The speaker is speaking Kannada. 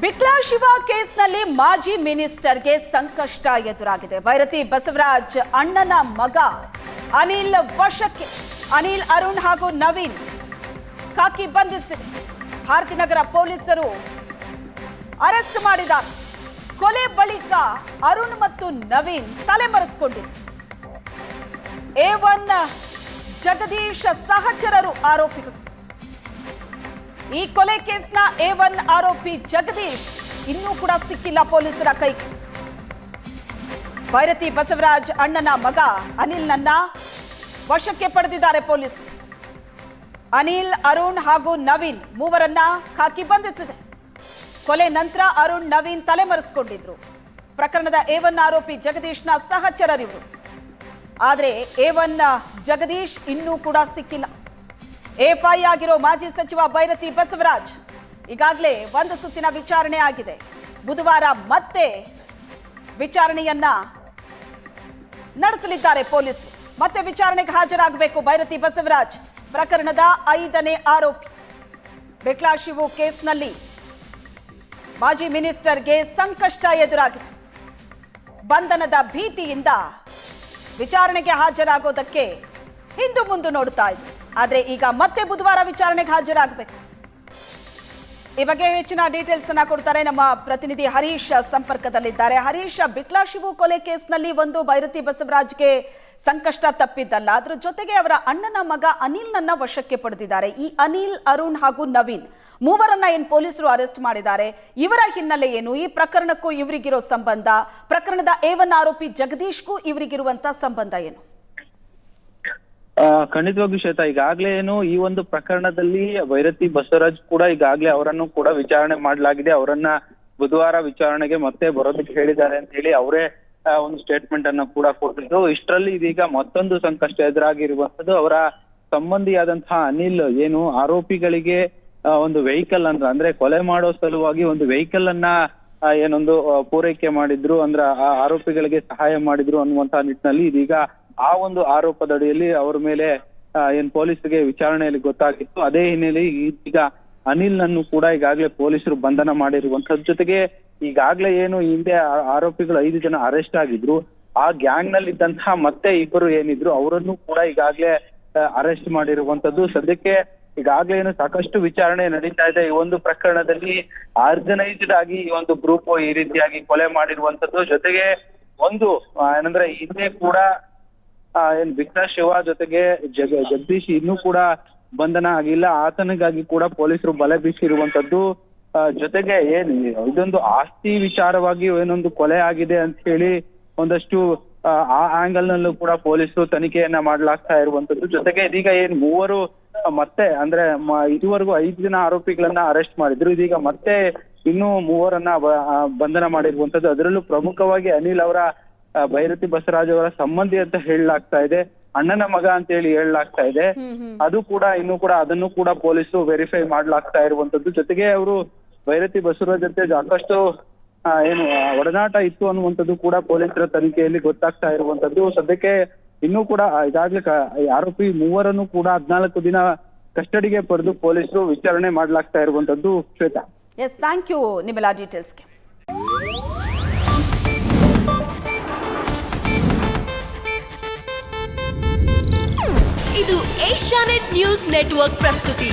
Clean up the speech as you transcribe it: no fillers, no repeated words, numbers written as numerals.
ಬಿಕ್ಲಾ ಶಿವ ಕೇಸ್ನಲ್ಲಿ ಮಾಜಿ ಮಿನಿಸ್ಟರ್ಗೆ ಸಂಕಷ್ಟ ಎದುರಾಗಿದೆ. ಭೈರತಿ ಬಸವರಾಜ್ ಅಣ್ಣನ ಮಗ ಅನಿಲ್ ವಶಕ್ಕೆ. ಅನಿಲ್, ಅರುಣ್ ಹಾಗೂ ನವೀನ್ ಖಾಕಿ ಬಂಧಿಸಿದೆ. ಭಾರತೀನಗರ ಪೊಲೀಸರು ಅರೆಸ್ಟ್ ಮಾಡಿದ್ದಾರೆ. ಕೊಲೆ ಬಳಿಕ ಅರುಣ್ ಮತ್ತು ನವೀನ್ ತಲೆಮರೆಸಿಕೊಂಡಿದ್ದಾರೆ. A1 ಜಗದೀಶ್ ಸಹಚರರು ಆರೋಪಿಗಳು. ಈ ಕೊಲೆ ಕೇಸ್ನ A1 ಆರೋಪಿ ಜಗದೀಶ್ ಇನ್ನೂ ಕೂಡ ಸಿಕ್ಕಿಲ್ಲ ಪೊಲೀಸರ ಕೈಗೆ. ಭೈರತಿ ಬಸವರಾಜ್ ಅಣ್ಣನ ಮಗ ಅನಿಲ್ನನ್ನ ವಶಕ್ಕೆ ಪಡೆದಿದ್ದಾರೆ ಪೊಲೀಸರು. ಅನಿಲ್, ಅರುಣ್ ಹಾಗೂ ನವೀನ್ ಮೂವರನ್ನ ಖಾಕಿ ಬಂಧಿಸಿದೆ. ಕೊಲೆ ನಂತರ ಅರುಣ್, ನವೀನ್ ತಲೆಮರೆಸಿಕೊಂಡಿದ್ರು. ಪ್ರಕರಣದ A1 ಆರೋಪಿ ಜಗದೀಶ್ನ ಸಹಚರರಿವರು. ಆದರೆ A1 ಜಗದೀಶ್ ಇನ್ನೂ ಕೂಡ ಸಿಕ್ಕಿಲ್ಲ. ಎಫ್ಐ ಆಗಿರೋ ಮಾಜಿ ಸಚಿವ ಭೈರತಿ ಬಸವರಾಜ್ ಈಗಾಗಲೇ ಒಂದು ಸುತ್ತಿನ ವಿಚಾರಣೆ ಆಗಿದೆ. ಬುಧವಾರ ಮತ್ತೆ ವಿಚಾರಣೆಯನ್ನ ನಡೆಸಲಿದ್ದಾರೆ ಪೊಲೀಸರು. ಮತ್ತೆ ವಿಚಾರಣೆಗೆ ಹಾಜರಾಗಬೇಕು ಭೈರತಿ ಬಸವರಾಜ್, ಪ್ರಕರಣದ 5ನೇ ಆರೋಪಿ. ಬಿಕ್ಲಾ ಶಿವು ಕೇಸ್ನಲ್ಲಿ ಮಾಜಿ ಮಿನಿಸ್ಟರ್ಗೆ ಸಂಕಷ್ಟ ಎದುರಾಗಿದೆ. ಬಂಧನದ ಭೀತಿಯಿಂದ ವಿಚಾರಣೆಗೆ ಹಾಜರಾಗೋದಕ್ಕೆ ಹಿಂದು ಮುಂದೆ ನೋಡ್ತಾ ಇದ್ರು. ಆದ್ರೆ ಈಗ ಮತ್ತೆ ಬುಧವಾರ ವಿಚಾರಣೆಗೆ ಹಾಜರಾಗಬೇಕು. ಈ ಬಗ್ಗೆ ಹೆಚ್ಚಿನ ಡೀಟೇಲ್ಸ್ ಅನ್ನ ಕೊಡ್ತಾರೆ ನಮ್ಮ ಪ್ರತಿನಿಧಿ ಹರೀಶ್ ಸಂಪರ್ಕದಲ್ಲಿದ್ದಾರೆ. ಹರೀಶ್, ಬಿಕ್ಲಾ ಶಿವು ಕೊಲೆ ಕೇಸ್ನಲ್ಲಿ ಒಂದು ಭೈರತಿ ಬಸವರಾಜ್ಗೆ ಸಂಕಷ್ಟ ತಪ್ಪಿದ್ದಲ್ಲ, ಅದ್ರ ಜೊತೆಗೆ ಅವರ ಅಣ್ಣನ ಮಗ ಅನಿಲ್ನನ್ನ ವಶಕ್ಕೆ ಪಡೆದಿದ್ದಾರೆ. ಈ ಅನಿಲ್, ಅರುಣ್ ಹಾಗೂ ನವೀನ್ ಮೂವರನ್ನ ಏನ್ ಪೊಲೀಸರು ಅರೆಸ್ಟ್ ಮಾಡಿದ್ದಾರೆ, ಇವರ ಹಿನ್ನೆಲೆ ಏನು? ಈ ಪ್ರಕರಣಕ್ಕೂ ಇವರಿಗಿರೋ ಸಂಬಂಧ, ಪ್ರಕರಣದ A1 ಆರೋಪಿ ಜಗದೀಶ್ಗೂ ಇವರಿಗಿರುವಂತ ಸಂಬಂಧ ಏನು? ಖಂಡಿತವಾಗಿ ಶ್ವೇತಾ, ಈಗಾಗ್ಲೇ ಏನು ಈ ಒಂದು ಪ್ರಕರಣದಲ್ಲಿ ಭೈರತಿ ಬಸವರಾಜ್ ಕೂಡ ಈಗಾಗ್ಲೇ ಅವರನ್ನು ಕೂಡ ವಿಚಾರಣೆ ಮಾಡಲಾಗಿದೆ. ಅವರನ್ನ ಬುಧವಾರ ವಿಚಾರಣೆಗೆ ಮತ್ತೆ ಬರೋದಕ್ಕೆ ಹೇಳಿದ್ದಾರೆ ಅಂತ ಹೇಳಿ ಅವರೇ ಒಂದು ಸ್ಟೇಟ್ಮೆಂಟ್ ಅನ್ನ ಕೂಡ ಕೊಟ್ಟಿದ್ದು. ಇಷ್ಟರಲ್ಲಿ ಇದೀಗ ಮತ್ತೊಂದು ಸಂಕಷ್ಟ ಎದುರಾಗಿರುವಂತದ್ದು. ಅವರ ಸಂಬಂಧಿಯಾದಂತಹ ಅನಿಲ್ ಏನು ಆರೋಪಿಗಳಿಗೆ ಒಂದು ವೆಹಿಕಲ್ ಅಂದ್ರೆ ಕೊಲೆ ಮಾಡೋ ಸಲುವಾಗಿ ಒಂದು ವೆಹಿಕಲ್ ಅನ್ನ ಏನೊಂದು ಪೂರೈಕೆ ಮಾಡಿದ್ರು, ಅಂದ್ರೆ ಆ ಆರೋಪಿಗಳಿಗೆ ಸಹಾಯ ಮಾಡಿದ್ರು ಅನ್ನುವಂತಹ ನಿಟ್ಟಿನಲ್ಲಿ ಇದೀಗ ಆ ಒಂದು ಆರೋಪದಡಿಯಲ್ಲಿ ಅವರ ಮೇಲೆ ಏನ್ ಪೊಲೀಸರಿಗೆ ವಿಚಾರಣೆಯಲ್ಲಿ ಗೊತ್ತಾಗಿತ್ತು. ಅದೇ ಹಿನ್ನೆಲೆಯಲ್ಲಿ ಈಗ ಅನಿಲ್ ನನ್ನು ಕೂಡ ಈಗಾಗಲೇ ಪೊಲೀಸರು ಬಂಧನ ಮಾಡಿರುವಂತದ್ ಜೊತೆಗೆ ಈಗಾಗಲೇ ಏನು ಹಿಂದೆ ಆರೋಪಿಗಳು 5 ಜನ ಅರೆಸ್ಟ್ ಆಗಿದ್ರು. ಆ ಗ್ಯಾಂಗ್ ನಲ್ಲಿ ಇದ್ದಂತಹ ಮತ್ತೆ ಇಬ್ಬರು ಏನಿದ್ರು ಅವರನ್ನು ಕೂಡ ಈಗಾಗಲೇ ಅರೆಸ್ಟ್ ಮಾಡಿರುವಂತದ್ದು. ಸದ್ಯಕ್ಕೆ ಈಗಾಗಲೇ ಏನು ಸಾಕಷ್ಟು ವಿಚಾರಣೆ ನಡೀತಾ ಇದೆ. ಈ ಒಂದು ಪ್ರಕರಣದಲ್ಲಿ ಆರ್ಗನೈಸ್ಡ್ ಆಗಿ ಈ ಒಂದು ಗ್ರೂಪ್ ಈ ರೀತಿಯಾಗಿ ಕೊಲೆ ಮಾಡಿರುವಂತದ್ದು. ಜೊತೆಗೆ ಒಂದು ಏನಂದ್ರೆ ಹಿಂದೆ ಕೂಡ ಏನ್ ಬಿಕ್ಲಾ ಶಿವ ಜೊತೆಗೆ ಜಗದೀಶ್ ಇನ್ನೂ ಕೂಡ ಬಂಧನ ಆಗಿಲ್ಲ. ಆತನಿಗಾಗಿ ಕೂಡ ಪೊಲೀಸರು ಬಲೆ ಬೀಸಿರುವಂತದ್ದು. ಜೊತೆಗೆ ಏನ್ ಇದೊಂದು ಆಸ್ತಿ ವಿಚಾರವಾಗಿ ಏನೊಂದು ಕೊಲೆ ಆಗಿದೆ ಅಂತ ಹೇಳಿ ಒಂದಷ್ಟು ಆ ಆಂಗಲ್ ನಲ್ಲೂ ಕೂಡ ಪೊಲೀಸರು ತನಿಖೆಯನ್ನ ಮಾಡ್ಲಾಗ್ತಾ ಇರುವಂತದ್ದು. ಜೊತೆಗೆ ಇದೀಗ ಏನ್ ಮೂವರು ಮತ್ತೆ ಅಂದ್ರೆ ಇದುವರೆಗೂ 5 ಜನ ಆರೋಪಿಗಳನ್ನ ಅರೆಸ್ಟ್ ಮಾಡಿದ್ರು. ಇದೀಗ ಮತ್ತೆ ಇನ್ನೂ ಮೂವರನ್ನ ಬಂಧನ ಮಾಡಿರುವಂತದ್ದು. ಅದರಲ್ಲೂ ಪ್ರಮುಖವಾಗಿ ಅನಿಲ್ ಅವರ ಭೈರತಿ ಬಸವರಾಜ್ ಅವರ ಸಂಬಂಧಿ ಅಂತ ಹೇಳಲಾಗ್ತಾ ಇದೆ, ಅಣ್ಣನ ಮಗ ಅಂತ ಹೇಳಿ ಹೇಳಲಾಗ್ತಾ ಇದೆ. ಅದು ಕೂಡ ಇನ್ನೂ ಕೂಡ ಅದನ್ನು ಕೂಡ ಪೊಲೀಸರು ವೆರಿಫೈ ಮಾಡ್ಲಾಗ್ತಾ ಇರುವಂತದ್ದು. ಜೊತೆಗೆ ಅವರು ಭೈರತಿ ಬಸವರಾಜ್ ಜೊತೆ ಸಾಕಷ್ಟು ಏನು ಒಡನಾಟ ಇತ್ತು ಅನ್ನುವಂಥದ್ದು ಕೂಡ ಪೊಲೀಸರ ತನಿಖೆಯಲ್ಲಿ ಗೊತ್ತಾಗ್ತಾ ಇರುವಂತದ್ದು. ಸದ್ಯಕ್ಕೆ ಇನ್ನೂ ಕೂಡ ಈಗಾಗಲೇ ಆರೋಪಿ ಮೂವರನ್ನು ಕೂಡ 14 ದಿನ ಕಸ್ಟಡಿಗೆ ಪಡೆದು ಪೊಲೀಸರು ವಿಚಾರಣೆ ಮಾಡ್ಲಾಗ್ತಾ ಇರುವಂತದ್ದು. ಶ್ವೇತಾ, ಎಸ್, ಥ್ಯಾಂಕ್ ಯು ನಿಮ್ಮೆಲ್ಲ ಡೀಟೇಲ್ಸ್ಗೆ. ಇದು ಏಷ್ಯಾನೆಟ್ ನ್ಯೂಸ್ ನೆಟ್ವರ್ಕ್ ಪ್ರಸ್ತುತಿ.